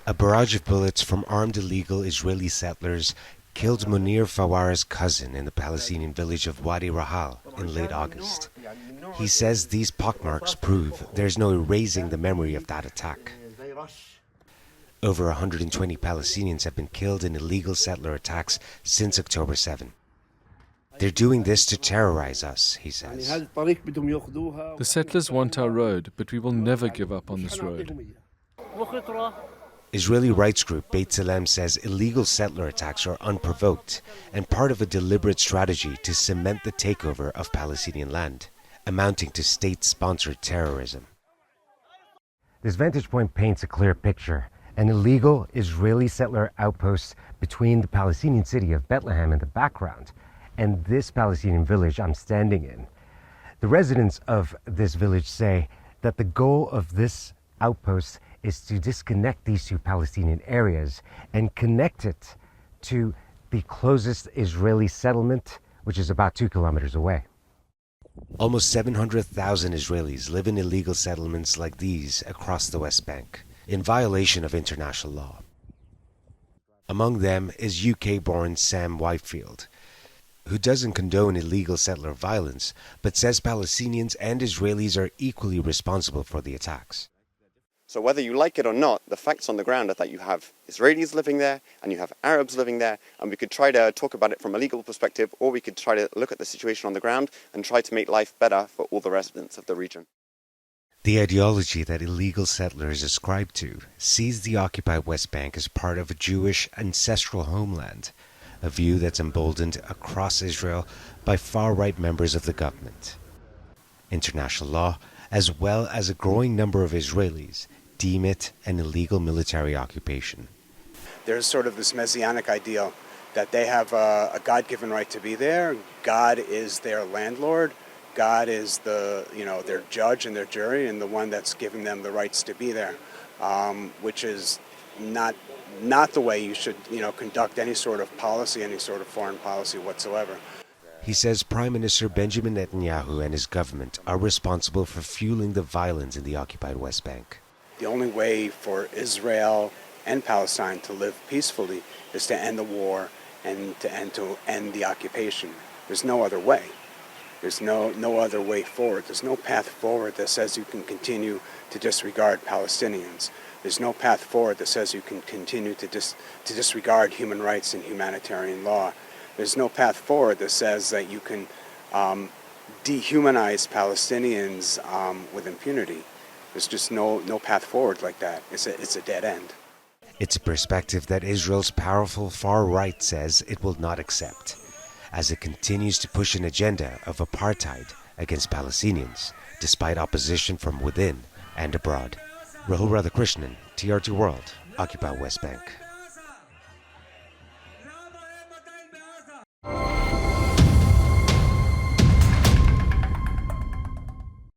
A barrage of bullets from armed illegal Israeli settlers killed Munir Fawar's cousin in the Palestinian village of Wadi Rahal in late August. He says these pockmarks prove there's no erasing the memory of that attack. Over 120 Palestinians have been killed in illegal settler attacks since October 7. They're doing this to terrorize us, he says. The settlers want our road, but we will never give up on this road. Israeli rights group Beit Tselem says illegal settler attacks are unprovoked and part of a deliberate strategy to cement the takeover of Palestinian land, amounting to state-sponsored terrorism. This vantage point paints a clear picture. An illegal Israeli settler outpost between the Palestinian city of Bethlehem in the background and this Palestinian village I'm standing in. The residents of this village say that the goal of this outpost is to disconnect these two Palestinian areas and connect it to the closest Israeli settlement, which is about 2 kilometers away. Almost 700,000 Israelis live in illegal settlements like these across the West Bank, in violation of international law. Among them is UK-born Sam Whitefield, who doesn't condone illegal settler violence, but says Palestinians and Israelis are equally responsible for the attacks. So whether you like it or not, the facts on the ground are that you have Israelis living there and you have Arabs living there, and we could try to talk about it from a legal perspective, or we could try to look at the situation on the ground and try to make life better for all the residents of the region. The ideology that illegal settlers ascribe to sees the occupied West Bank as part of a Jewish ancestral homeland, a view that's emboldened across Israel by far-right members of the government. International law, as well as a growing number of Israelis, deem it an illegal military occupation. There's sort of this messianic ideal that they have a God-given right to be there. God is their landlord. God is their judge and their jury, and the one that's giving them the rights to be there, which is not the way you should conduct any sort of policy, any sort of foreign policy whatsoever. He says Prime Minister Benjamin Netanyahu and his government are responsible for fueling the violence in the occupied West Bank. The only way for Israel and Palestine to live peacefully is to end the war and to end the occupation. There's no other way. There's no other way forward. There's no path forward that says you can continue to disregard Palestinians. There's no path forward that says you can continue to disregard human rights and humanitarian law. There's no path forward that says that you can dehumanize Palestinians with impunity. There's just no path forward like that. It's a dead end. It's a perspective that Israel's powerful far right says it will not accept, as it continues to push an agenda of apartheid against Palestinians, despite opposition from within and abroad. Rahul Radhakrishnan, TRT World, Occupy West Bank.